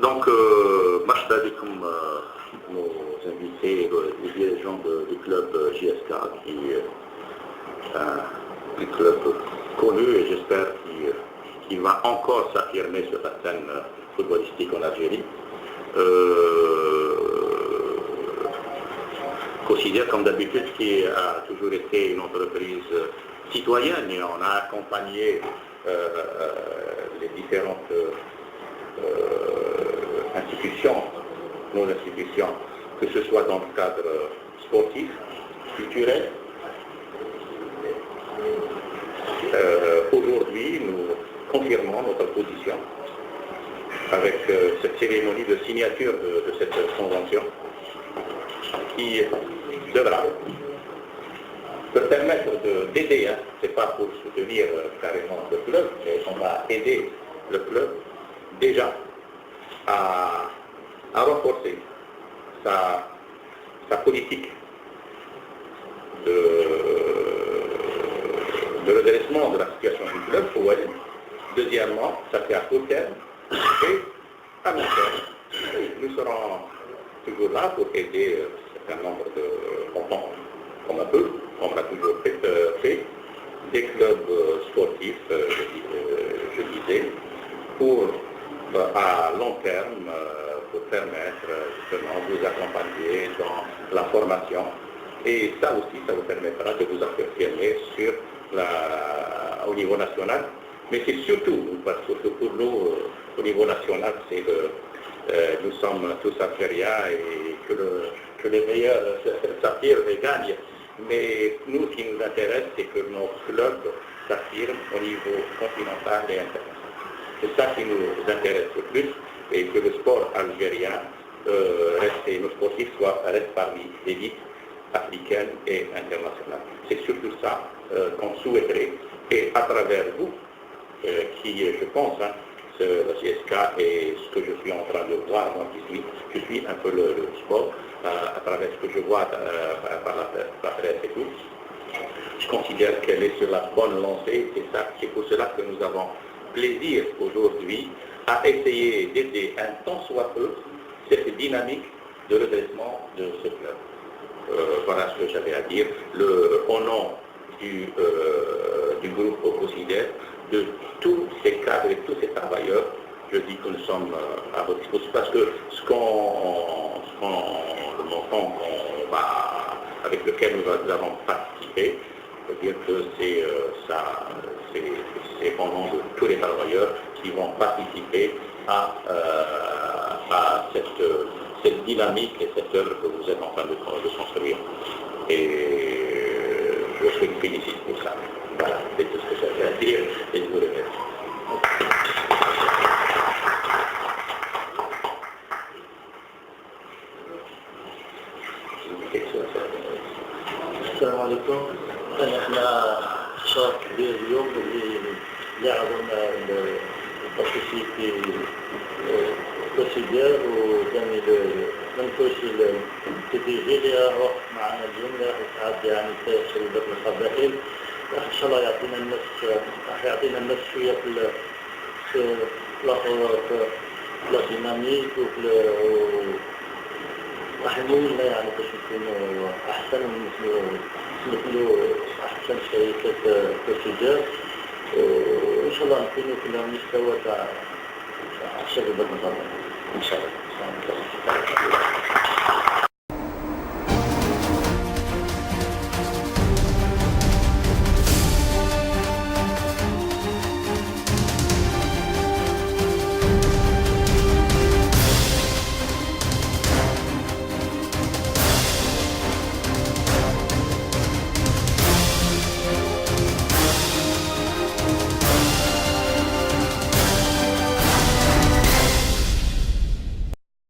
Donc, marhaba bikoum, nos invités, les dirigeants du club JSK, qui est un club connu et j'espère qu'il va encore s'affirmer sur la scène footballistique en Algérie. Considère comme d'habitude qui a toujours été une entreprise citoyenne et on a accompagné les différentes institutions, nos institutions, que ce soit dans le cadre sportif, culturel. Aujourd'hui, nous confirmons notre position avec cette cérémonie de signature de cette convention qui devra permettre d'aider, c'est pas pour soutenir carrément le club, mais on va aider le club déjà à renforcer sa politique de redressement de la situation du club. Deuxièmement, ça fait à court terme et à long terme. Nous serons toujours là pour aider un certain nombre de montants comme un peu, comme on l'a toujours fait, des clubs sportifs, je disais, pour à long terme, pour permettre justement de vous accompagner dans la formation. Et ça aussi, ça vous permettra de vous affirmer sur au niveau national. Mais c'est surtout, parce que pour nous, au niveau national, c'est nous sommes tous algériens et que les meilleurs s'affirment et gagnent. Mais nous, ce qui nous intéresse, c'est que nos clubs s'affirment au niveau continental et international. C'est ça qui nous intéresse le plus, et que le sport algérien et nos sportifs restent parmi l'élite africaine et internationale. C'est surtout ça qu'on souhaiterait, et à travers vous, qui, je pense, le CSK et ce que je suis en train de voir, moi je suis un peu le sport, à travers ce que je vois par la presse et tout, je considère qu'elle est sur la bonne lancée, et c'est pour cela que nous avons plaisir aujourd'hui à essayer d'aider un tant soit peu cette dynamique de redressement de ce club. Voilà ce que j'avais à dire. Au nom du groupe considère de tous ces cadres et tous ces travailleurs, je dis que nous sommes à votre disposition parce que le montant avec lequel nous avons participé, je veux dire que c'est au nom de tous les travailleurs qui vont participer à cette dynamique et cette œuvre que vous êtes en train de construire. Et je vous félicite pour ça. Voilà, c'est tout ce que j'avais à dire et je vous remercie. السلام عليكم. احنا شرف كبير اليوم اللي عرضنا التخصصي في البروسيدير وثاني المنتوشي التدريجي اللي وقف معنا اليوم راح يساعد يعني في شركة القبائل. راح ان شاء الله يعطينا الناس شويه في الديناميك راح يمولنا يعني باش نكونوا احسن ونمثلوا احسن شركات بروسيدير وان شاء الله نكونوا في المستوى تاع شركه النظام ان شاء الله.